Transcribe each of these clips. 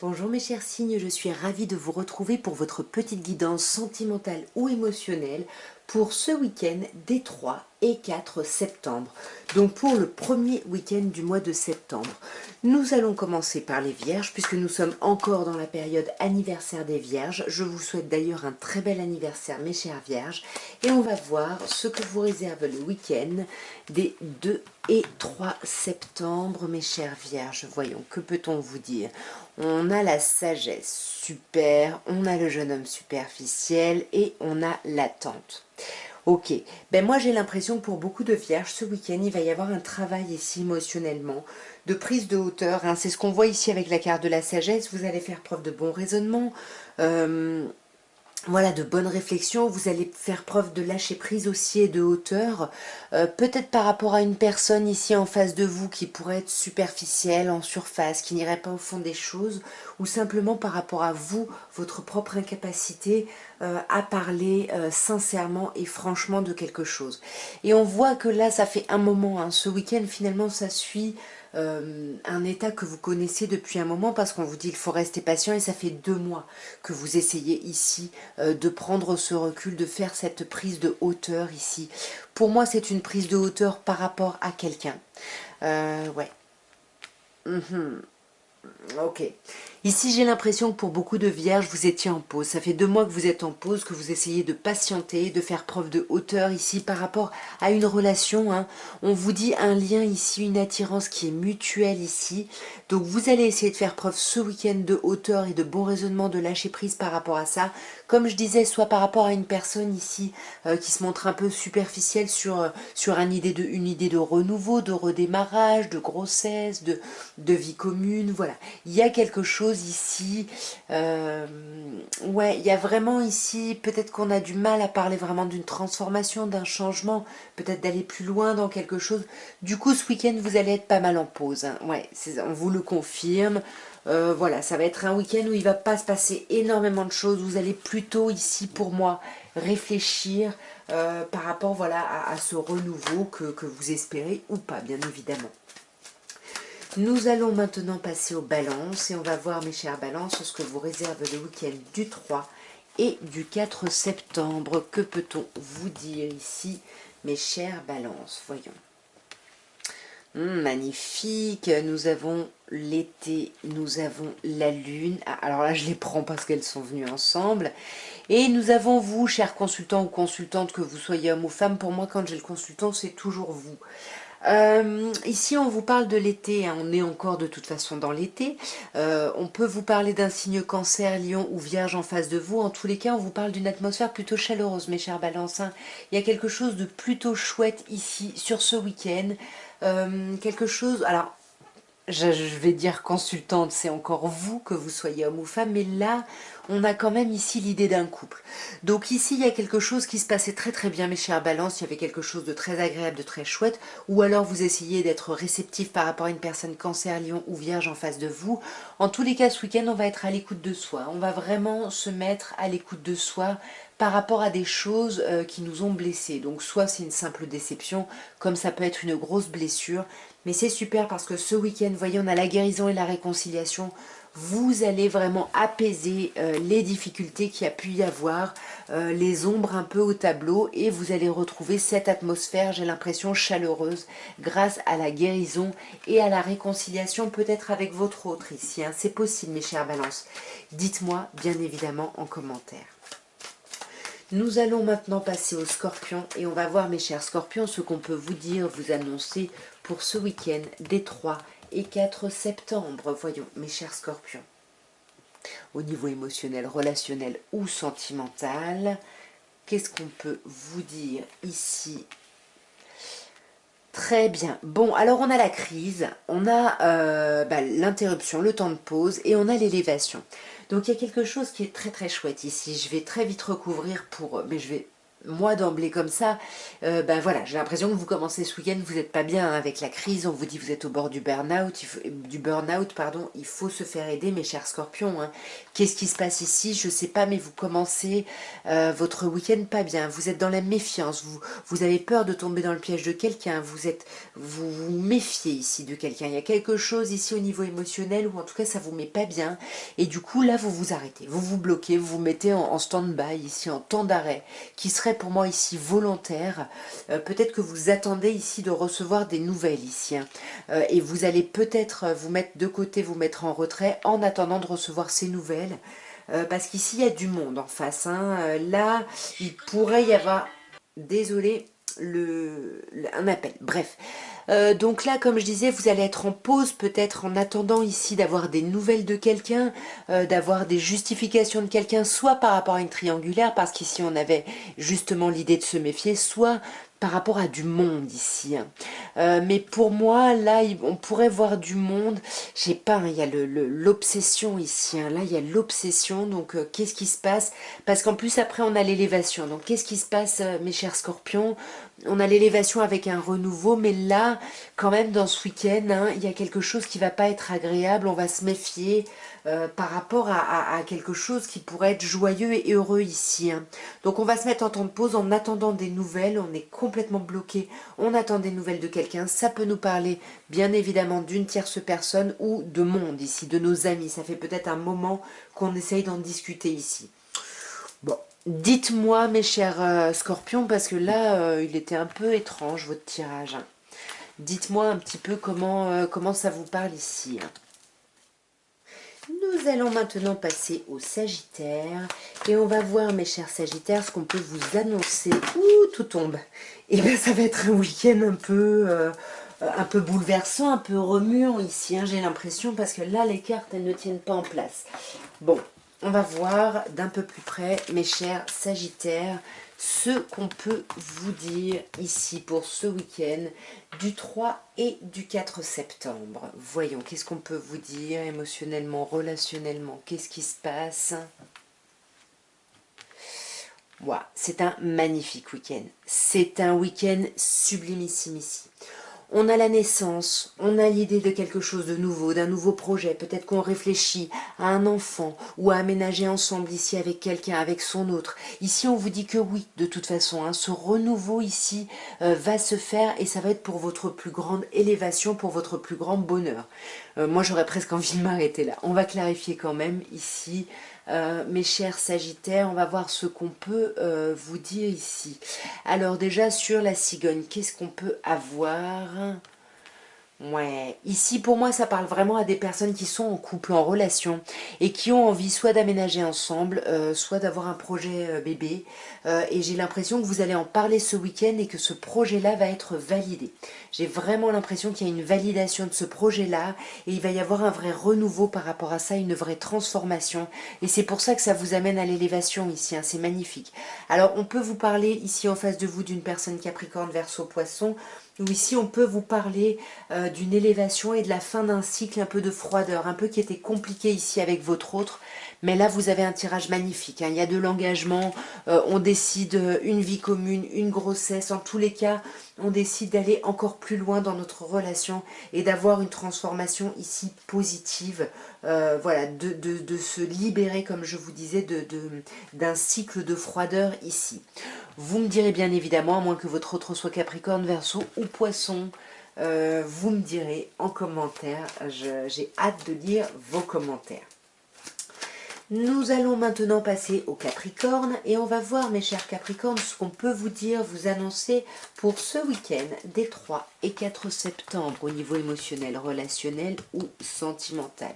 Bonjour mes chers signes, je suis ravie de vous retrouver pour votre petite guidance sentimentale ou émotionnelle pour ce week-end des 3 et 4 septembre. Donc pour le premier week-end du mois de septembre. Nous allons commencer par les Vierges puisque nous sommes encore dans la période anniversaire des Vierges. Je vous souhaite d'ailleurs un très bel anniversaire mes chères Vierges. Et on va voir ce que vous réserve le week-end des 2 et 3 septembre mes chères Vierges. Voyons, que peut-on vous dire? On a la sagesse, super, on a le jeune homme superficiel et on a l'attente. Ok, ben moi j'ai l'impression que pour beaucoup de vierges, ce week-end, il va y avoir un travail ici émotionnellement, de prise de hauteur, hein. C'est ce qu'on voit ici avec la carte de la sagesse, vous allez faire preuve de bon raisonnement, voilà, de bonnes réflexions, vous allez faire preuve de lâcher prise aussi et de hauteur, peut-être par rapport à une personne ici en face de vous qui pourrait être superficielle, en surface, qui n'irait pas au fond des choses, ou simplement par rapport à vous, votre propre incapacité à parler sincèrement et franchement de quelque chose. Et on voit que là, ça fait un moment, hein, ce week-end finalement, ça suit un état que vous connaissez depuis un moment parce qu'on vous dit qu'il faut rester patient et ça fait 2 mois que vous essayez ici de prendre ce recul, de faire cette prise de hauteur ici. Pour moi, c'est une prise de hauteur par rapport à quelqu'un. Ouais. Ok. Ici, j'ai l'impression que pour beaucoup de vierges, vous étiez en pause. Ça fait 2 mois que vous êtes en pause, que vous essayez de patienter, de faire preuve de hauteur ici par rapport à une relation, hein. On vous dit un lien ici, une attirance qui est mutuelle ici. Donc, vous allez essayer de faire preuve ce week-end de hauteur et de bon raisonnement, de lâcher prise par rapport à ça. Comme je disais, soit par rapport à une personne ici qui se montre un peu superficielle sur une idée de renouveau, de redémarrage, de grossesse, de vie commune, voilà. Il y a quelque chose ici, ouais, il y a vraiment ici, peut-être qu'on a du mal à parler vraiment d'une transformation, d'un changement, peut-être d'aller plus loin dans quelque chose. Du coup, ce week-end, vous allez être pas mal en pause, hein. Ouais, on vous le confirme. Voilà, ça va être un week-end où il va pas se passer énormément de choses. Vous allez plutôt ici, pour moi, réfléchir par rapport voilà, à ce renouveau que vous espérez ou pas, bien évidemment. Nous allons maintenant passer aux balances et on va voir mes chères balances ce que vous réserve le week-end du 3 et du 4 septembre. Que peut-on vous dire ici mes chères balances? Voyons. Magnifique, nous avons l'été, nous avons la lune. Ah, alors là je les prends parce qu'elles sont venues ensemble. Et nous avons vous, chers consultants ou consultantes, que vous soyez homme ou femme. Pour moi quand j'ai le consultant c'est toujours vous. Ici, on vous parle de l'été, hein, on est encore de toute façon dans l'été. On peut vous parler d'un signe cancer, lion ou vierge en face de vous. En tous les cas, on vous parle d'une atmosphère plutôt chaleureuse, mes chers balances, hein. Il y a quelque chose de plutôt chouette ici, sur ce week-end. Quelque chose... Alors, je vais dire consultante, c'est encore vous, que vous soyez homme ou femme, mais là, on a quand même ici l'idée d'un couple. Donc ici, il y a quelque chose qui se passait très très bien, mes chères balances, il y avait quelque chose de très agréable, de très chouette, ou alors vous essayez d'être réceptif par rapport à une personne cancer, lion ou vierge en face de vous. En tous les cas, ce week-end, on va être à l'écoute de soi, on va vraiment se mettre à l'écoute de soi par rapport à des choses qui nous ont blessés. Donc soit c'est une simple déception, comme ça peut être une grosse blessure, mais c'est super parce que ce week-end, voyez, on a la guérison et la réconciliation. Vous allez vraiment apaiser les difficultés qu'il y a pu y avoir, les ombres un peu au tableau et vous allez retrouver cette atmosphère, j'ai l'impression, chaleureuse grâce à la guérison et à la réconciliation peut-être avec votre autre ici, hein. C'est possible mes chères balances. Dites-moi bien évidemment en commentaire. Nous allons maintenant passer aux scorpions et on va voir mes chers scorpions ce qu'on peut vous dire, vous annoncer pour ce week-end des 3 et 4 septembre. Voyons mes chers scorpions. Au niveau émotionnel, relationnel ou sentimental, qu'est-ce qu'on peut vous dire ici? Très bien. Bon, alors on a la crise, on a l'interruption, le temps de pause et on a l'élévation. Donc il y a quelque chose qui est très très chouette ici. Je vais très vite recouvrir mais je vais moi d'emblée comme ça, ben voilà, j'ai l'impression que vous commencez ce week-end, vous n'êtes pas bien hein, avec la crise, on vous dit que vous êtes au bord du burn-out, pardon, il faut se faire aider mes chers scorpions. Hein. Qu'est-ce qui se passe ici? Je sais pas, mais vous commencez votre week-end pas bien, vous êtes dans la méfiance, vous avez peur de tomber dans le piège de quelqu'un, vous vous méfiez ici de quelqu'un, il y a quelque chose ici au niveau émotionnel, ou en tout cas ça vous met pas bien, et du coup là vous vous arrêtez, vous vous bloquez, vous vous mettez en stand-by ici, en temps d'arrêt, qui serait pour moi ici volontaire. Peut-être que vous attendez ici de recevoir des nouvelles ici. Hein. Et vous allez peut-être vous mettre de côté, vous mettre en retrait en attendant de recevoir ces nouvelles. Parce qu'ici, il y a du monde en face. Hein. Là, il pourrait y avoir... Désolé, un appel. Bref. Donc là, comme je disais, vous allez être en pause, peut-être en attendant ici d'avoir des nouvelles de quelqu'un, d'avoir des justifications de quelqu'un, soit par rapport à une triangulaire, parce qu'ici on avait justement l'idée de se méfier, soit par rapport à du monde ici. Hein. Mais pour moi, là, on pourrait voir du monde. Je sais pas, hein, il y a l'obsession ici. Hein. Là, il y a l'obsession. Donc, qu'est-ce qui se passe? Parce qu'en plus, après, on a l'élévation. Donc, qu'est-ce qui se passe, mes chers scorpions? On a l'élévation avec un renouveau, mais là, quand même, dans ce week-end, hein, il y a quelque chose qui va pas être agréable. On va se méfier par rapport à quelque chose qui pourrait être joyeux et heureux ici. Hein. Donc, on va se mettre en temps de pause en attendant des nouvelles. On est complètement bloqué. On attend des nouvelles de quelqu'un. Ça peut nous parler, bien évidemment, d'une tierce personne ou de monde ici, de nos amis. Ça fait peut-être un moment qu'on essaye d'en discuter ici. Bon, dites-moi mes chers scorpions, parce que là, il était un peu étrange votre tirage. Hein. Dites-moi un petit peu comment ça vous parle ici. Hein. Nous allons maintenant passer au Sagittaire et on va voir mes chers Sagittaires ce qu'on peut vous annoncer. Ouh, tout tombe. Et bien ça va être un week-end un peu bouleversant, un peu remuant ici, hein, j'ai l'impression, parce que là les cartes elles ne tiennent pas en place. Bon, on va voir d'un peu plus près mes chers Sagittaires ce qu'on peut vous dire ici pour ce week-end du 3 et du 4 septembre. Voyons, qu'est-ce qu'on peut vous dire émotionnellement, relationnellement, qu'est-ce qui se passe? Voilà, c'est un magnifique week-end. C'est un week-end sublimissime ici. On a la naissance, on a l'idée de quelque chose de nouveau, d'un nouveau projet. Peut-être qu'on réfléchit à un enfant ou à aménager ensemble ici avec quelqu'un, avec son autre. Ici, on vous dit que oui, de toute façon. Hein, ce renouveau ici va se faire et ça va être pour votre plus grande élévation, pour votre plus grand bonheur. Moi, j'aurais presque envie de m'arrêter là. On va clarifier quand même ici. Mes chers Sagittaires, on va voir ce qu'on peut vous dire ici. Alors déjà sur la cigogne, qu'est-ce qu'on peut avoir? Ouais, ici pour moi ça parle vraiment à des personnes qui sont en couple, en relation et qui ont envie soit d'aménager ensemble, soit d'avoir un projet bébé. Et j'ai l'impression que vous allez en parler ce week-end et que ce projet-là va être validé. J'ai vraiment l'impression qu'il y a une validation de ce projet-là et il va y avoir un vrai renouveau par rapport à ça, une vraie transformation. Et c'est pour ça que ça vous amène à l'élévation ici, hein, c'est magnifique. Alors on peut vous parler ici en face de vous d'une personne Capricorne, Verseau, Poisson, où ici on peut vous parler d'une élévation et de la fin d'un cycle un peu de froideur, un peu qui était compliqué ici avec votre autre, mais là vous avez un tirage magnifique, hein. Il y a de l'engagement, on décide une vie commune, une grossesse, en tous les cas on décide d'aller encore plus loin dans notre relation et d'avoir une transformation ici positive, voilà, de se libérer comme je vous disais d'un cycle de froideur ici. Vous me direz bien évidemment, à moins que votre autre soit Capricorne, Verseau ou Poisson, vous me direz en commentaire, j'ai hâte de lire vos commentaires. Nous allons maintenant passer au Capricorne et on va voir mes chers Capricornes ce qu'on peut vous dire, vous annoncer pour ce week-end des 3 et 4 septembre au niveau émotionnel, relationnel ou sentimental.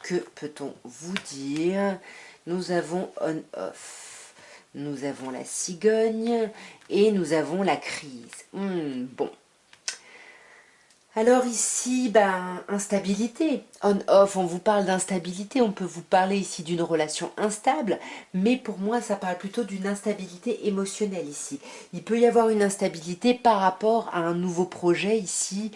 Que peut-on vous dire? Nous avons on-off, nous avons la cigogne et nous avons la crise. Bon. Alors ici, ben, instabilité, on-off, on vous parle d'instabilité, on peut vous parler ici d'une relation instable, mais pour moi ça parle plutôt d'une instabilité émotionnelle ici. Il peut y avoir une instabilité par rapport à un nouveau projet ici,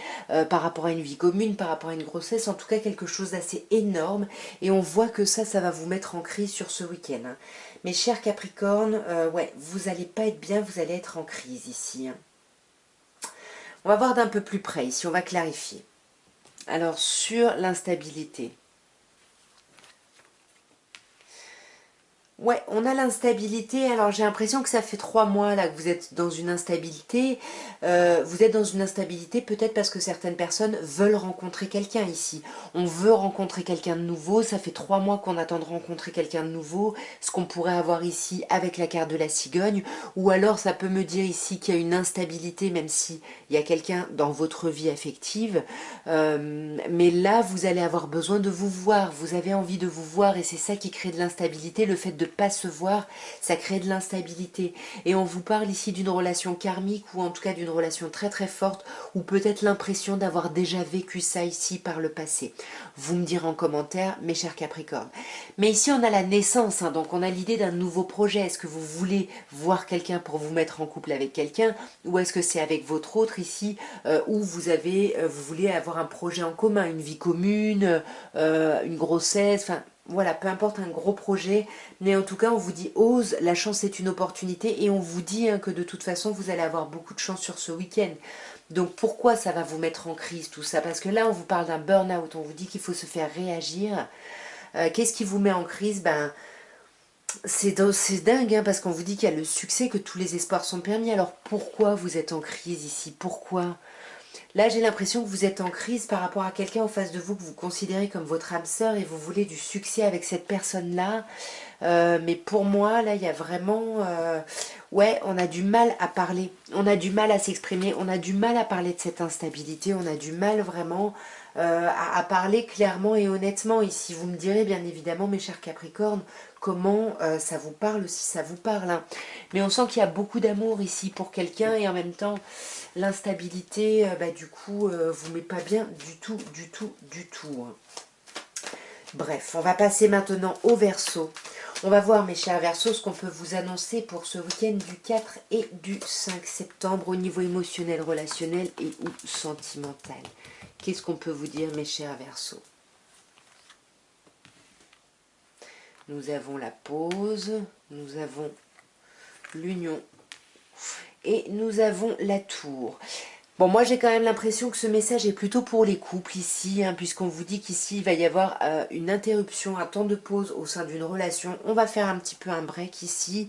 par rapport à une vie commune, par rapport à une grossesse, en tout cas quelque chose d'assez énorme, et on voit que ça va vous mettre en crise sur ce week-end, hein. Mes chers Capricornes, ouais, vous allez pas être bien, vous allez être en crise ici, hein. On va voir d'un peu plus près ici, on va clarifier. Alors, sur l'instabilité. Ouais, on a l'instabilité. Alors, j'ai l'impression que ça fait 3 mois là que vous êtes dans une instabilité. Vous êtes dans une instabilité peut-être parce que certaines personnes veulent rencontrer quelqu'un ici. On veut rencontrer quelqu'un de nouveau. Ça fait 3 mois qu'on attend de rencontrer quelqu'un de nouveau. Ce qu'on pourrait avoir ici avec la carte de la cigogne. Ou alors, ça peut me dire ici qu'il y a une instabilité, même si il y a quelqu'un dans votre vie affective. Mais là, vous allez avoir besoin de vous voir. Vous avez envie de vous voir et c'est ça qui crée de l'instabilité. Le fait de ne pas se voir, ça crée de l'instabilité. Et on vous parle ici d'une relation karmique ou en tout cas d'une relation très très forte ou peut-être l'impression d'avoir déjà vécu ça ici par le passé. Vous me direz en commentaire, mes chers Capricornes. Mais ici, on a la naissance, hein, donc on a l'idée d'un nouveau projet. Est-ce que vous voulez voir quelqu'un pour vous mettre en couple avec quelqu'un ou est-ce que c'est avec votre autre ici où vous voulez avoir un projet en commun, une vie commune, une grossesse, enfin voilà, peu importe un gros projet, mais en tout cas on vous dit ose, la chance est une opportunité et on vous dit hein, que de toute façon vous allez avoir beaucoup de chance sur ce week-end. Donc pourquoi ça va vous mettre en crise tout ça? Parce que là on vous parle d'un burn-out, on vous dit qu'il faut se faire réagir. Qu'est-ce qui vous met en crise? Ben c'est dingue hein, parce qu'on vous dit qu'il y a le succès, que tous les espoirs sont permis. Alors pourquoi vous êtes en crise ici? Pourquoi? Là, j'ai l'impression que vous êtes en crise par rapport à quelqu'un en face de vous que vous considérez comme votre âme sœur et vous voulez du succès avec cette personne-là. Mais pour moi, là, il y a vraiment... ouais, on a du mal à parler, on a du mal à s'exprimer, on a du mal à parler de cette instabilité, on a du mal vraiment à parler clairement et honnêtement. Ici, vous me direz bien évidemment, mes chers Capricornes, comment ça vous parle, si ça vous parle, hein. Mais on sent qu'il y a beaucoup d'amour ici pour quelqu'un et en même temps, l'instabilité, bah, du coup, vous met pas bien du tout, du tout, du tout, hein. Bref, on va passer maintenant au Verseau. On va voir, mes chers Verseaux, ce qu'on peut vous annoncer pour ce week-end du 4 et du 5 septembre au niveau émotionnel, relationnel et ou sentimental. Qu'est-ce qu'on peut vous dire, mes chers Verseaux? Nous avons la pause, nous avons l'union et nous avons la tour. Bon, moi j'ai quand même l'impression que ce message est plutôt pour les couples ici, hein, puisqu'on vous dit qu'ici il va y avoir une interruption, un temps de pause au sein d'une relation. On va faire un petit peu un break ici,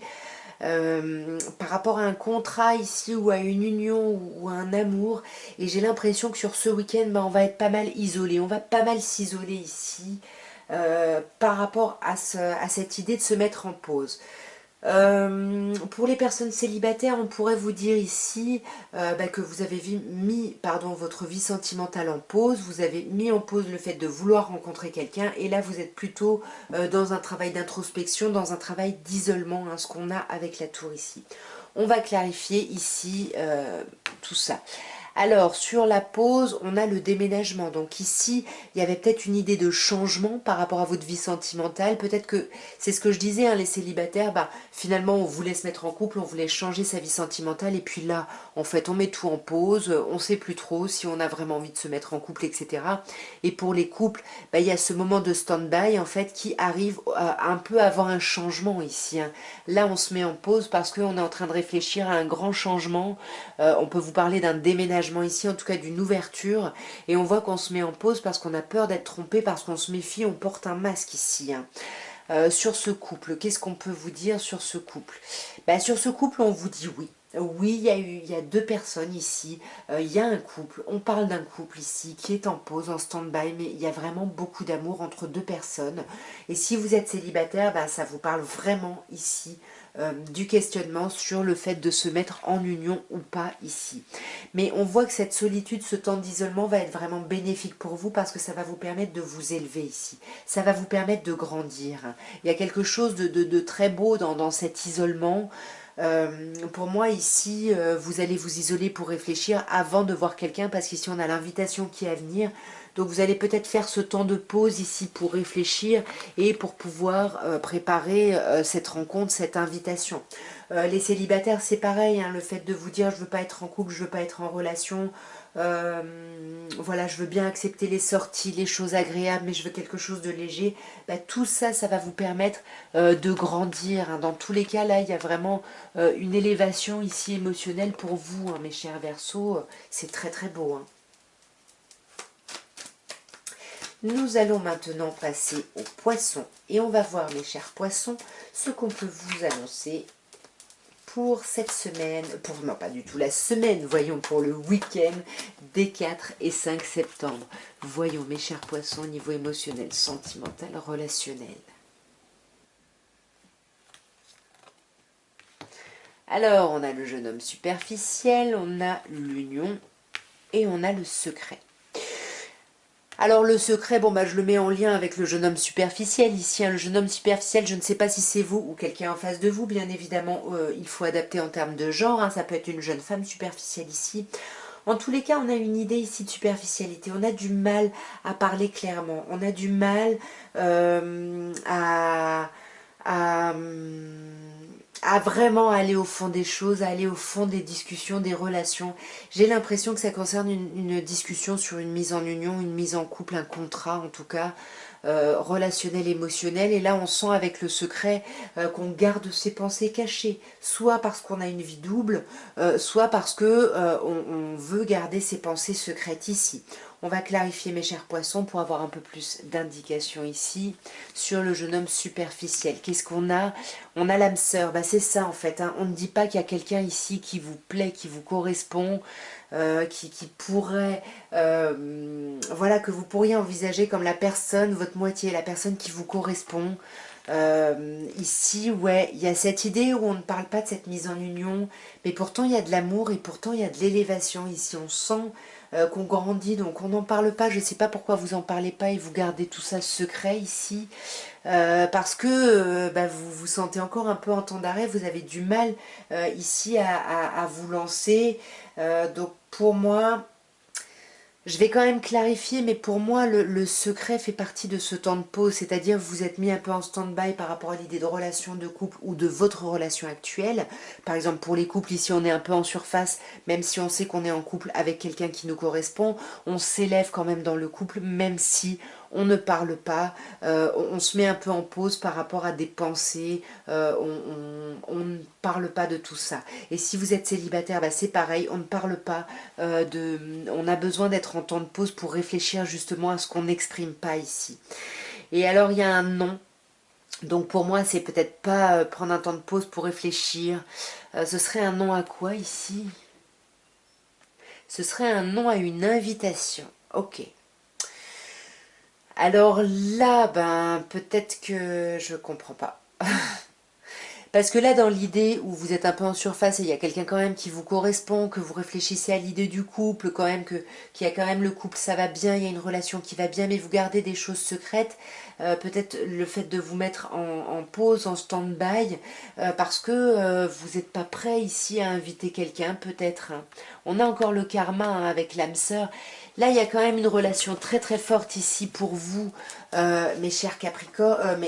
par rapport à un contrat ici, ou à une union, ou à un amour. Et j'ai l'impression que sur ce week-end, ben, on va être pas mal isolé, on va pas mal s'isoler ici, par rapport à cette idée de se mettre en pause. Pour les personnes célibataires, on pourrait vous dire ici bah, que vous avez mis votre vie sentimentale en pause, vous avez mis en pause le fait de vouloir rencontrer quelqu'un et là vous êtes plutôt dans un travail d'introspection, dans un travail d'isolement, hein, ce qu'on a avec la tour ici. On va clarifier ici tout ça. Alors, sur la pause, on a le déménagement. Donc ici, il y avait peut-être une idée de changement par rapport à votre vie sentimentale. Peut-être que, c'est ce que je disais, hein, les célibataires, bah, finalement, on voulait se mettre en couple, on voulait changer sa vie sentimentale. Et puis là, en fait, on met tout en pause. On ne sait plus trop si on a vraiment envie de se mettre en couple, etc. Et pour les couples, bah, il y a ce moment de stand-by, en fait, qui arrive un peu avant un changement ici, hein. Là, on se met en pause parce qu'on est en train de réfléchir à un grand changement. On peut vous parler d'un déménagement ici, en tout cas d'une ouverture. Et on voit qu'on se met en pause parce qu'on a peur d'être trompé, parce qu'on se méfie, on porte un masque ici, hein. Sur ce couple, qu'est-ce qu'on peut vous dire sur ce couple? Bah, sur ce couple, on vous dit oui. Oui, il y a deux personnes ici, il y a un couple, on parle d'un couple ici qui est en pause, en stand-by, mais il y a vraiment beaucoup d'amour entre deux personnes. Et si vous êtes célibataire, bah, ça vous parle vraiment ici du questionnement sur le fait de se mettre en union ou pas ici. Mais on voit que cette solitude, ce temps d'isolement va être vraiment bénéfique pour vous parce que ça va vous permettre de vous élever ici. Ça va vous permettre de grandir. Il y a quelque chose de très beau dans cet isolement. Pour moi ici, vous allez vous isoler pour réfléchir avant de voir quelqu'un, parce qu'ici on a l'invitation qui est à venir. Donc vous allez peut-être faire ce temps de pause ici pour réfléchir et pour pouvoir préparer cette rencontre, cette invitation. Les célibataires, c'est pareil, hein, le fait de vous dire je veux pas être en couple, je veux pas être en relation, voilà, je veux bien accepter les sorties, les choses agréables, mais je veux quelque chose de léger. Bah, tout ça, ça va vous permettre de grandir, hein. Dans tous les cas, là, il y a vraiment une élévation ici émotionnelle pour vous, hein, mes chers Verseaux. C'est très très beau, hein. Nous allons maintenant passer aux poissons et on va voir, mes chers poissons, ce qu'on peut vous annoncer pour cette semaine, pour non pas du tout la semaine, voyons pour le week-end des 4 et 5 septembre. Voyons, mes chers poissons, au niveau émotionnel, sentimental, relationnel. Alors, on a le jeune homme superficiel, on a l'union et on a le secret. Alors le secret, bon bah je le mets en lien avec le jeune homme superficiel ici, hein. Le jeune homme superficiel, je ne sais pas si c'est vous ou quelqu'un en face de vous, bien évidemment il faut adapter en termes de genre, hein. Ça peut être une jeune femme superficielle ici. En tous les cas, on a une idée ici de superficialité, on a du mal à parler clairement, on a du mal à, à vraiment aller au fond des choses, à aller au fond des discussions, des relations. J'ai l'impression que ça concerne une discussion sur une mise en union, une mise en couple, un contrat en tout cas, relationnel, émotionnel. Et là, on sent avec le secret qu'on garde ses pensées cachées, soit parce qu'on a une vie double, soit parce que on veut garder ses pensées secrètes ici. On va clarifier, mes chers poissons, pour avoir un peu plus d'indications ici sur le jeune homme superficiel. Qu'est-ce qu'on a? On a l'âme sœur, bah, c'est ça en fait, hein. On ne dit pas qu'il y a quelqu'un ici qui vous plaît, qui vous correspond, qui pourrait, voilà, que vous pourriez envisager comme la personne, votre moitié, la personne qui vous correspond. Ici, ouais, il y a cette idée où on ne parle pas de cette mise en union, mais pourtant il y a de l'amour et pourtant il y a de l'élévation ici. On sent qu'on grandit, donc on n'en parle pas. Je ne sais pas pourquoi vous en parlez pas et vous gardez tout ça secret ici. Parce que bah, vous vous sentez encore un peu en temps d'arrêt, vous avez du mal ici à vous lancer. Donc pour moi, je vais quand même clarifier, mais pour moi, le secret fait partie de ce temps de pause, c'est-à-dire vous êtes mis un peu en stand-by par rapport à l'idée de relation de couple ou de votre relation actuelle. Par exemple, pour les couples, ici, on est un peu en surface, même si on sait qu'on est en couple avec quelqu'un qui nous correspond, on s'élève quand même dans le couple, même si on ne parle pas, on se met un peu en pause par rapport à des pensées, on ne parle pas de tout ça. Et si vous êtes célibataire, bah c'est pareil, on ne parle pas on a besoin d'être en temps de pause pour réfléchir justement à ce qu'on n'exprime pas ici. Et alors il y a un non. Donc pour moi, c'est peut-être pas prendre un temps de pause pour réfléchir. Ce serait un non à quoi ici? Ce serait un non à une invitation. Ok. Alors là, ben peut-être que je comprends pas. Parce que là, dans l'idée où vous êtes un peu en surface et il y a quelqu'un quand même qui vous correspond, que vous réfléchissez à l'idée du couple, quand même qu'il y a quand même le couple, ça va bien, il y a une relation qui va bien, mais vous gardez des choses secrètes, peut-être le fait de vous mettre en pause, en stand-by, parce que vous n'êtes pas prêt ici à inviter quelqu'un, peut-être, hein. On a encore le karma, hein, avec l'âme sœur. Là, il y a quand même une relation très très forte ici pour vous, mes chers Capricornes.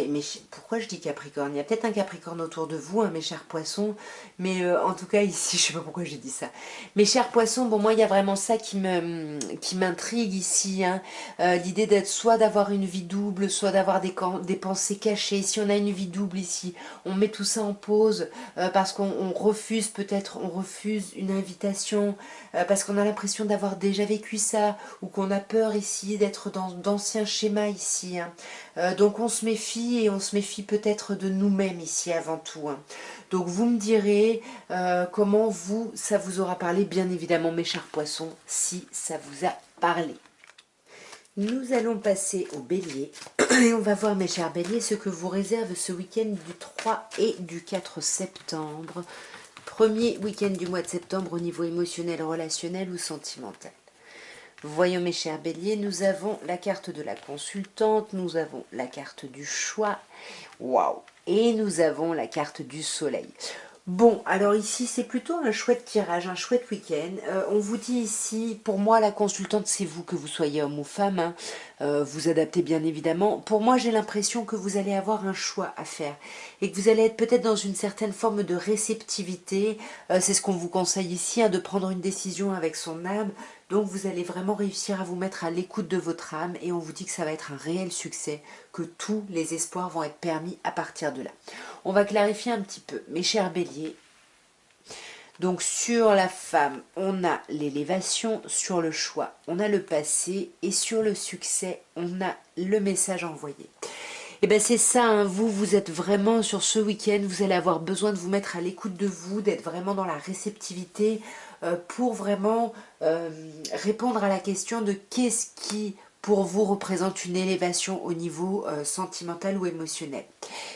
Pourquoi je dis Capricorne? Il y a peut-être un Capricorne autour de vous, hein, mes chers poissons. Mais en tout cas, ici, je ne sais pas pourquoi j'ai dit ça. Mes chers poissons, bon, moi, il y a vraiment ça qui m'intrigue ici, hein. L'idée d'être soit d'avoir une vie double, soit d'avoir des pensées cachées. Si on a une vie double ici, on met tout ça en pause parce qu'on refuse peut-être, on refuse une invitation, parce qu'on a l'impression d'avoir déjà vécu ça, ou qu'on a peur ici d'être dans d'anciens schémas ici, hein. Donc on se méfie et on se méfie peut-être de nous-mêmes ici avant tout, hein. Donc vous me direz comment ça vous aura parlé, bien évidemment mes chers poissons, si ça vous a parlé. Nous allons passer au bélier et on va voir mes chers béliers ce que vous réserve ce week-end du 3 et du 4 septembre. Premier week-end du mois de septembre au niveau émotionnel, relationnel ou sentimental. Voyons mes chers béliers, nous avons la carte de la consultante, nous avons la carte du choix, waouh, et nous avons la carte du soleil. Bon, alors ici, c'est plutôt un chouette tirage, un chouette week-end. On vous dit ici, pour moi, la consultante, c'est vous, que vous soyez homme ou femme, hein. Vous adaptez bien évidemment. Pour moi, j'ai l'impression que vous allez avoir un choix à faire et que vous allez être peut-être dans une certaine forme de réceptivité. C'est ce qu'on vous conseille ici, hein, de prendre une décision avec son âme. Donc, vous allez vraiment réussir à vous mettre à l'écoute de votre âme et on vous dit que ça va être un réel succès, que tous les espoirs vont être permis à partir de là. On va clarifier un petit peu, mes chers béliers. Donc sur la femme, on a l'élévation, sur le choix, on a le passé et sur le succès, on a le message envoyé. Et bien c'est ça, hein, vous êtes vraiment sur ce week-end, vous allez avoir besoin de vous mettre à l'écoute de vous, d'être vraiment dans la réceptivité pour vraiment répondre à la question de qu'est-ce qui pour vous représente une élévation au niveau sentimental ou émotionnel.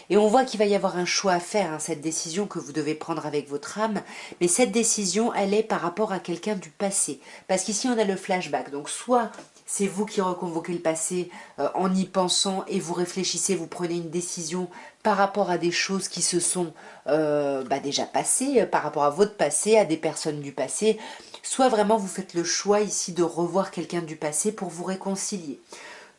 Et on voit qu'il va y avoir un choix à faire, hein, cette décision que vous devez prendre avec votre âme, mais cette décision, elle est par rapport à quelqu'un du passé. Parce qu'ici, on a le flashback, donc soit c'est vous qui reconvoquez le passé en y pensant et vous réfléchissez, vous prenez une décision par rapport à des choses qui se sont déjà passées, par rapport à votre passé, à des personnes du passé, soit vraiment vous faites le choix ici de revoir quelqu'un du passé pour vous réconcilier.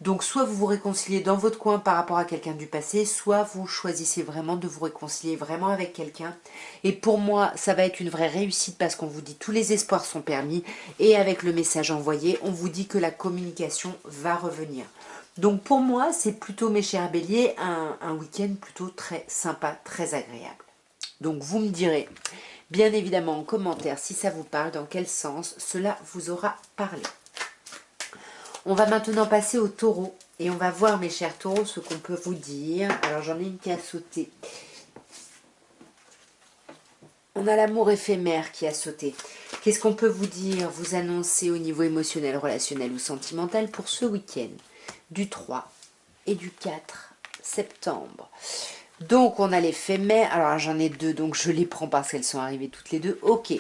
Donc soit vous vous réconciliez dans votre coin par rapport à quelqu'un du passé, soit vous choisissez vraiment de vous réconcilier vraiment avec quelqu'un. Et pour moi, ça va être une vraie réussite parce qu'on vous dit tous les espoirs sont permis et avec le message envoyé, on vous dit que la communication va revenir. Donc pour moi, c'est plutôt, mes chers béliers, un week-end plutôt très sympa, très agréable. Donc vous me direz, bien évidemment en commentaire, si ça vous parle, dans quel sens cela vous aura parlé. On va maintenant passer au taureau et on va voir, mes chers taureaux, ce qu'on peut vous dire. Alors j'en ai une qui a sauté. On a l'amour éphémère qui a sauté. Qu'est-ce qu'on peut vous dire, vous annoncer au niveau émotionnel, relationnel ou sentimental pour ce week-end du 3 et du 4 septembre. Donc on a l'éphémère. Alors j'en ai deux, donc je les prends parce qu'elles sont arrivées toutes les deux. Ok.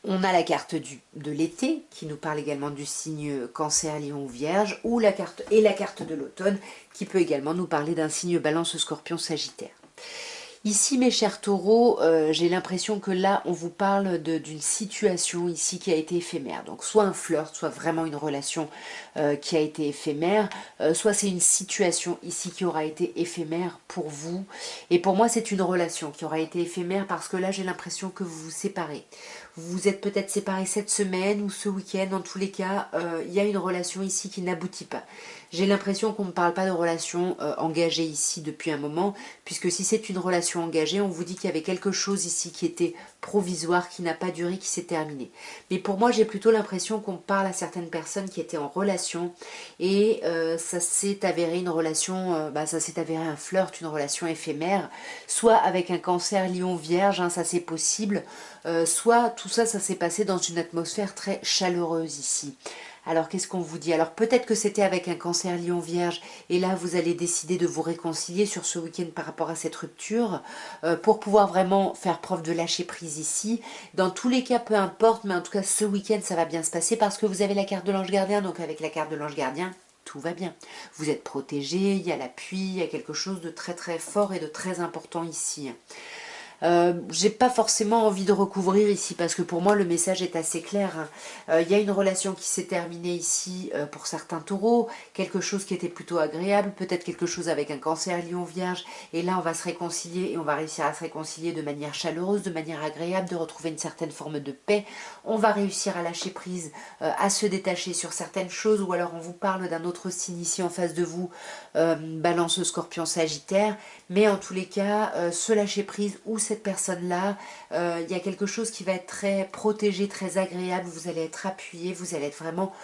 On a la carte de l'été, qui nous parle également du signe cancer, lion ou vierge, ou la carte de l'automne, qui peut également nous parler d'un signe balance, scorpion, sagittaire. Ici, mes chers taureaux, j'ai l'impression que là, on vous parle d'une situation ici qui a été éphémère. Donc, soit un flirt, soit vraiment une relation qui a été éphémère, soit c'est une situation ici qui aura été éphémère pour vous. Et pour moi, c'est une relation qui aura été éphémère parce que là, j'ai l'impression que vous vous séparez. Vous vous êtes peut-être séparés cette semaine ou ce week-end. En tous les cas, il y a une relation ici qui n'aboutit pas. J'ai l'impression qu'on ne parle pas de relation engagée ici depuis un moment, puisque si c'est une relation engagée, on vous dit qu'il y avait quelque chose ici qui était provisoire, qui n'a pas duré, qui s'est terminé. Mais pour moi, j'ai plutôt l'impression qu'on parle à certaines personnes qui étaient en relation et ça s'est avéré une relation, ça s'est avéré un flirt, une relation éphémère, soit avec un cancer lion vierge, hein, ça c'est possible, soit tout ça, ça s'est passé dans une atmosphère très chaleureuse ici. Alors qu'est-ce qu'on vous dit? Alors peut-être que c'était avec un cancer lion vierge et là vous allez décider de vous réconcilier sur ce week-end par rapport à cette rupture pour pouvoir vraiment faire preuve de lâcher prise ici. Dans tous les cas, peu importe, mais en tout cas ce week-end ça va bien se passer parce que vous avez la carte de l'ange gardien, donc avec la carte de l'ange gardien, tout va bien. Vous êtes protégé, il y a l'appui, il y a quelque chose de très très fort et de très important ici. J'ai pas forcément envie de recouvrir ici parce que pour moi le message est assez clair, hein. Il y a une relation qui s'est terminée ici pour certains taureaux, quelque chose qui était plutôt agréable, peut-être quelque chose avec un cancer lion vierge, et là on va se réconcilier et on va réussir à se réconcilier de manière chaleureuse, de manière agréable, de retrouver une certaine forme de paix. On va réussir à lâcher prise, à se détacher sur certaines choses, ou alors on vous parle d'un autre signe ici en face de vous, balance, scorpion, sagittaire, mais en tous les cas ce lâcher prise ou cette personne-là, il y a quelque chose qui va être très protégé, très agréable, vous allez être appuyé, vous allez être vraiment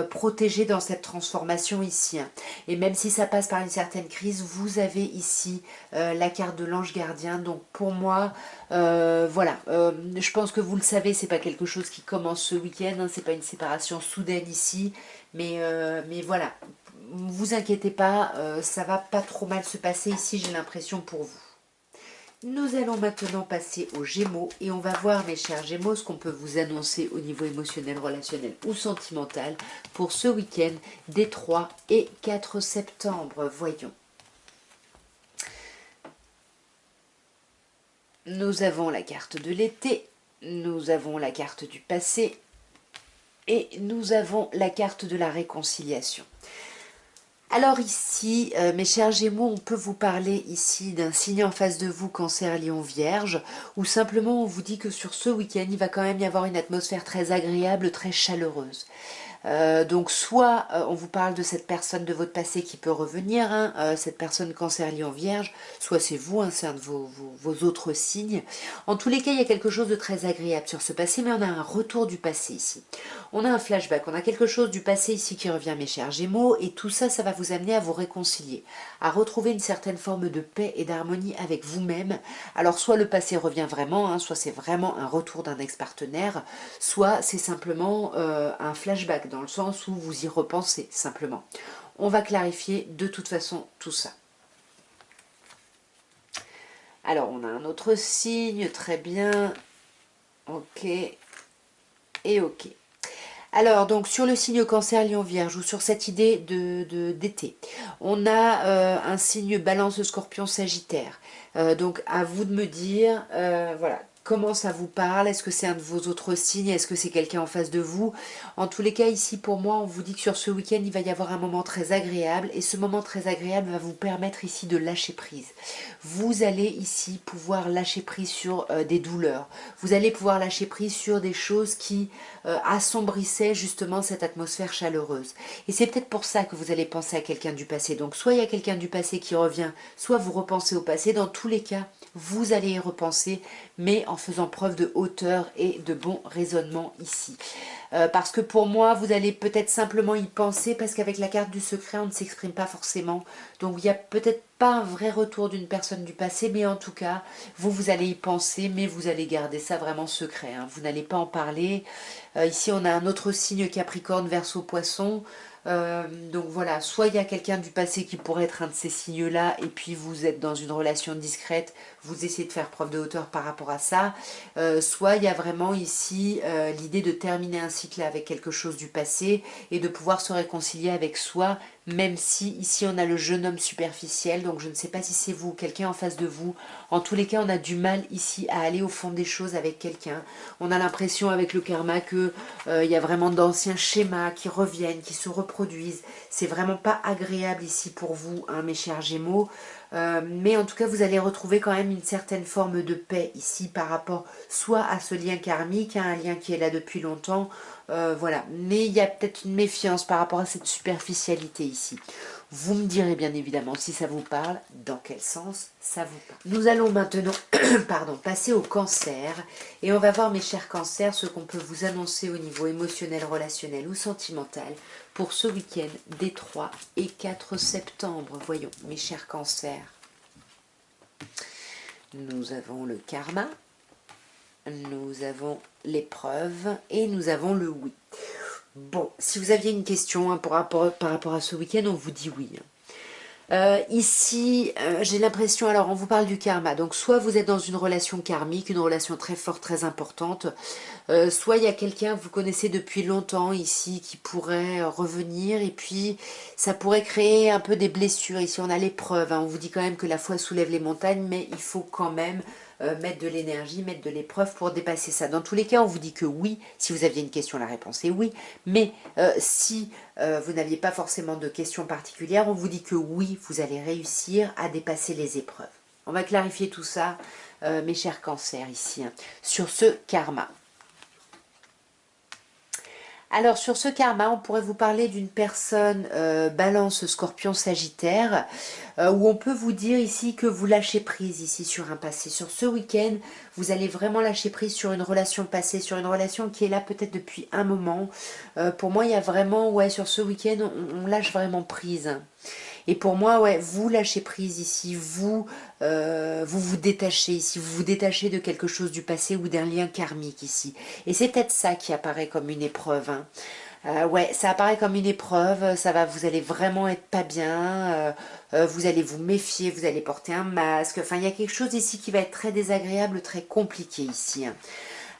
protégé dans cette transformation ici. Hein. Et même si ça passe par une certaine crise, vous avez ici la carte de l'ange gardien. Donc pour moi, voilà, je pense que vous le savez, c'est pas quelque chose qui commence ce week-end, hein, c'est pas une séparation soudaine ici, mais voilà, vous inquiétez pas, ça va pas trop mal se passer ici, j'ai l'impression pour vous. Nous allons maintenant passer aux Gémeaux et on va voir, mes chers Gémeaux, ce qu'on peut vous annoncer au niveau émotionnel, relationnel ou sentimental pour ce week-end des 3 et 4 septembre. Voyons. nous avons la carte de l'été, nous avons la carte du passé et nous avons la carte de la réconciliation. Alors ici, mes chers Gémeaux, on peut vous parler ici d'un signe en face de vous, Cancer, Lion, Vierge, ou simplement on vous dit que sur ce week-end, il va quand même y avoir une atmosphère très agréable, très chaleureuse. Donc soit on vous parle de cette personne de votre passé qui peut revenir, hein, cette personne Cancer, Lion, Vierge, soit c'est vous, hein, c'est un de vos autres signes. En tous les cas, il y a quelque chose de très agréable sur ce passé, mais on a un retour du passé ici. On a un flashback, on a quelque chose du passé ici qui revient, mes chers Gémeaux, et tout ça, ça va vous amener à vous réconcilier, à retrouver une certaine forme de paix et d'harmonie avec vous-même. Alors soit le passé revient vraiment, hein, soit c'est vraiment un retour d'un ex-partenaire, soit c'est simplement un flashback, dans le sens où vous y repensez simplement. On va clarifier de toute façon tout ça. Alors on a un autre signe, très bien, ok, et ok. Alors, donc, sur le signe Cancer, Lion, Vierge, ou sur cette idée d'été, on a un signe Balance, Scorpion, Sagittaire. Donc, à vous de me dire, voilà, comment ça vous parle? Est-ce que c'est un de vos autres signes? Est-ce que c'est quelqu'un en face de vous? En tous les cas, ici, pour moi, on vous dit que sur ce week-end, il va y avoir un moment très agréable, et ce moment très agréable va vous permettre ici de lâcher prise. Vous allez ici pouvoir lâcher prise sur des douleurs. Vous allez pouvoir lâcher prise sur des choses qui assombrissait justement cette atmosphère chaleureuse. Et c'est peut-être pour ça que vous allez penser à quelqu'un du passé. Donc soit il y a quelqu'un du passé qui revient, soit vous repensez au passé. Dans tous les cas, vous allez y repenser, mais en faisant preuve de hauteur et de bon raisonnement ici. Parce que pour moi, vous allez peut-être simplement y penser, parce qu'avec la carte du secret, on ne s'exprime pas forcément. Donc il n'y a peut-être pas un vrai retour d'une personne du passé, mais en tout cas, vous allez y penser, mais vous allez garder ça vraiment secret, hein. Vous n'allez pas en parler. Ici, on a un autre signe Capricorne, Verseau, Poisson. Donc voilà, soit il y a quelqu'un du passé qui pourrait être un de ces signes-là, et puis vous êtes dans une relation discrète, vous essayez de faire preuve de hauteur par rapport à ça, soit il y a vraiment ici l'idée de terminer un cycle avec quelque chose du passé et de pouvoir se réconcilier avec soi, même si ici on a le jeune homme superficiel, donc je ne sais pas si c'est vous ou quelqu'un en face de vous. En tous les cas, on a du mal ici à aller au fond des choses avec quelqu'un. On a l'impression avec le karma que il y a vraiment d'anciens schémas qui reviennent, qui se reproduisent. C'est vraiment pas agréable ici pour vous, hein, mes chers Gémeaux. Mais en tout cas, vous allez retrouver quand même une certaine forme de paix ici par rapport soit à ce lien karmique, hein, un lien qui est là depuis longtemps, voilà. Mais il y a peut-être une méfiance par rapport à cette superficialité ici. Vous me direz bien évidemment si ça vous parle, dans quel sens ça vous parle. Nous allons maintenant pardon, passer au cancer et on va voir, mes chers cancers, ce qu'on peut vous annoncer au niveau émotionnel, relationnel ou sentimental pour ce week-end des 3 et 4 septembre. Voyons, mes chers cancers. Nous avons le karma, nous avons l'épreuve et nous avons le oui. Bon, si vous aviez une question, hein, par rapport à ce week-end, on vous dit oui. Ici, j'ai l'impression, alors on vous parle du karma, donc soit vous êtes dans une relation karmique, une relation très forte, très importante, soit il y a quelqu'un que vous connaissez depuis longtemps ici qui pourrait revenir et puis ça pourrait créer un peu des blessures. Ici on a l'épreuve, hein, on vous dit quand même que la foi soulève les montagnes, mais il faut quand même mettre de l'énergie, mettre de l'épreuve pour dépasser ça. Dans tous les cas, on vous dit que oui. Si vous aviez une question, la réponse est oui. Mais si vous n'aviez pas forcément de questions particulières, on vous dit que oui, vous allez réussir à dépasser les épreuves. On va clarifier tout ça, mes chers cancers, ici, hein, sur ce karma. Alors sur ce karma, on pourrait vous parler d'une personne balance, scorpion, sagittaire, où on peut vous dire ici que vous lâchez prise ici sur un passé. Sur ce week-end, vous allez vraiment lâcher prise sur une relation passée, sur une relation qui est là peut-être depuis un moment. Pour moi, il y a vraiment, ouais, sur ce week-end, on lâche vraiment prise. Et pour moi, ouais, vous lâchez prise ici, vous détachez ici, vous vous détachez de quelque chose du passé ou d'un lien karmique ici. Et c'est peut-être ça qui apparaît comme une épreuve, hein. Ouais, ça apparaît comme une épreuve, vous allez vraiment être pas bien, vous allez vous méfier, vous allez porter un masque, enfin il y a quelque chose ici qui va être très désagréable, très compliqué ici, hein.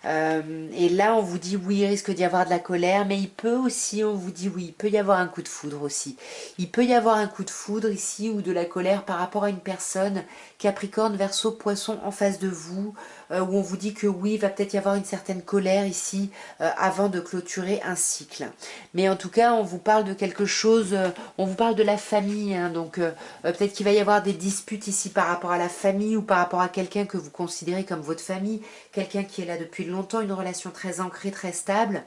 Et là, on vous dit oui, il risque d'y avoir de la colère, mais il peut aussi, on vous dit oui, il peut y avoir un coup de foudre aussi. Il peut y avoir un coup de foudre ici ou de la colère par rapport à une personne, Capricorne, Verseau, Poisson en face de vous, où on vous dit que oui, il va peut-être y avoir une certaine colère ici avant de clôturer un cycle. Mais en tout cas, on vous parle de quelque chose, on vous parle de la famille, hein, donc peut-être qu'il va y avoir des disputes ici par rapport à la famille ou par rapport à quelqu'un que vous considérez comme votre famille, quelqu'un qui est là depuis longtemps, une relation très ancrée, très stable.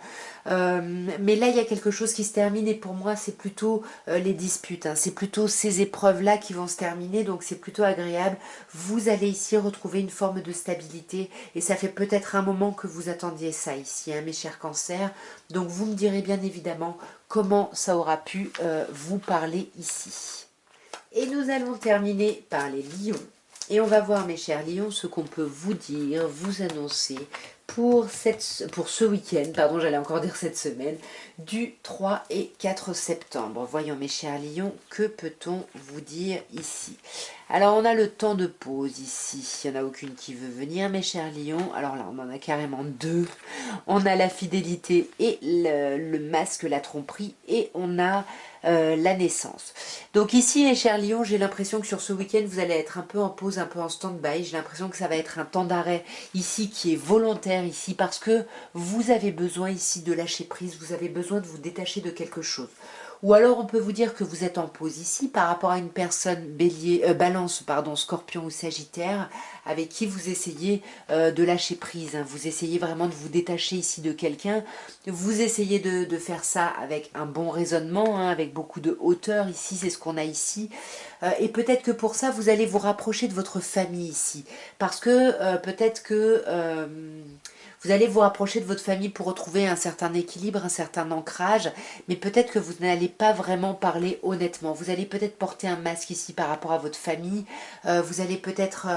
Mais là, il y a quelque chose qui se termine et pour moi, c'est plutôt les disputes, hein, c'est plutôt ces épreuves-là qui vont se terminer, donc c'est plutôt agréable. Vous allez ici retrouver une forme de stabilité et ça fait peut-être un moment que vous attendiez ça ici, hein, mes chers cancers. Donc vous me direz bien évidemment comment ça aura pu vous parler ici. Et nous allons terminer par les lions. Et on va voir, mes chers lions, ce qu'on peut vous dire, vous annoncer pour ce week-end, pardon, j'allais encore dire cette semaine, du 3 et 4 septembre. Voyons, mes chers lions, que peut-on vous dire ici? Alors, on a le temps de pause ici. Il n'y en a aucune qui veut venir, mes chers lions. Alors là, on en a carrément deux. On a la fidélité et le masque, la tromperie, et on a la naissance. Donc ici, les chers lions, j'ai l'impression que sur ce week-end, vous allez être un peu en pause, un peu en stand-by. J'ai l'impression que ça va être un temps d'arrêt ici qui est volontaire ici parce que vous avez besoin ici de lâcher prise, vous avez besoin de vous détacher de quelque chose. Ou alors on peut vous dire que vous êtes en pause ici par rapport à une personne balance, pardon, scorpion ou sagittaire avec qui vous essayez de lâcher prise, hein. Vous essayez vraiment de vous détacher ici de quelqu'un. Vous essayez de faire ça avec un bon raisonnement, hein, avec beaucoup de hauteur ici, c'est ce qu'on a ici. Et peut-être que pour ça, vous allez vous rapprocher de votre famille ici. Parce que peut-être que vous allez vous rapprocher de votre famille pour retrouver un certain équilibre, un certain ancrage, mais peut-être que vous n'allez pas vraiment parler honnêtement. Vous allez peut-être porter un masque ici par rapport à votre famille. Vous allez peut-être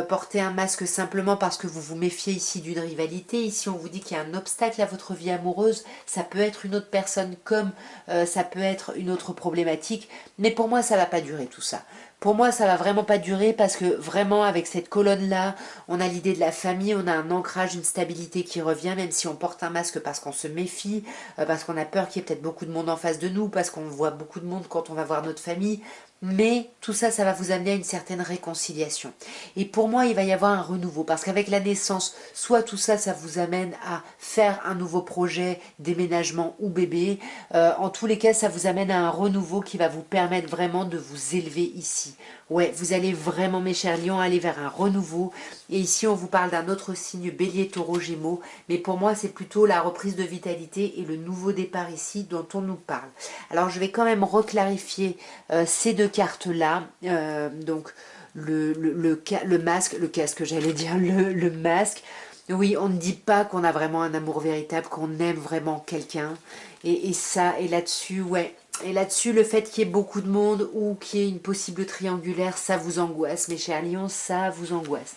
porter un masque simplement parce que vous vous méfiez ici d'une rivalité. Ici, on vous dit qu'il y a un obstacle à votre vie amoureuse. Ça peut être une autre personne comme ça peut être une autre problématique. Mais pour moi, ça ne va pas durer tout ça. Pour moi, ça va vraiment pas durer parce que vraiment avec cette colonne-là, on a l'idée de la famille, on a un ancrage, une stabilité qui revient, même si on porte un masque parce qu'on se méfie, parce qu'on a peur qu'il y ait peut-être beaucoup de monde en face de nous, parce qu'on voit beaucoup de monde quand on va voir notre famille. Mais tout ça, ça va vous amener à une certaine réconciliation. Et pour moi, il va y avoir un renouveau, parce qu'avec la naissance, soit tout ça, ça vous amène à faire un nouveau projet, déménagement ou bébé. En tous les cas, ça vous amène à un renouveau qui va vous permettre vraiment de vous élever ici. Ouais, vous allez vraiment, mes chers lions, aller vers un renouveau. Et ici, on vous parle d'un autre signe, bélier, taureau, gémeaux. Mais pour moi, c'est plutôt la reprise de vitalité et le nouveau départ ici dont on nous parle. Alors, je vais quand même reclarifier ces deux cartes-là. Donc, le masque, le casque, j'allais dire, le masque. Oui, on ne dit pas qu'on a vraiment un amour véritable, qu'on aime vraiment quelqu'un. Et ça, et là-dessus, ouais. Et là-dessus, le fait qu'il y ait beaucoup de monde ou qu'il y ait une possible triangulaire, ça vous angoisse, mes chers lions, ça vous angoisse.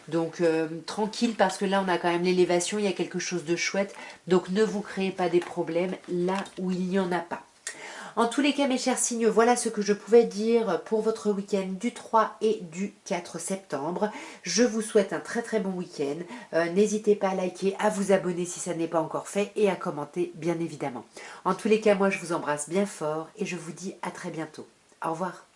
Donc, tranquille, parce que là, on a quand même l'élévation, il y a quelque chose de chouette. Donc, ne vous créez pas des problèmes là où il n'y en a pas. En tous les cas, mes chers signes, voilà ce que je pouvais dire pour votre week-end du 3 et du 4 septembre. Je vous souhaite un très très bon week-end. N'hésitez pas à liker, à vous abonner si ça n'est pas encore fait et à commenter bien évidemment. En tous les cas, moi je vous embrasse bien fort et je vous dis à très bientôt. Au revoir.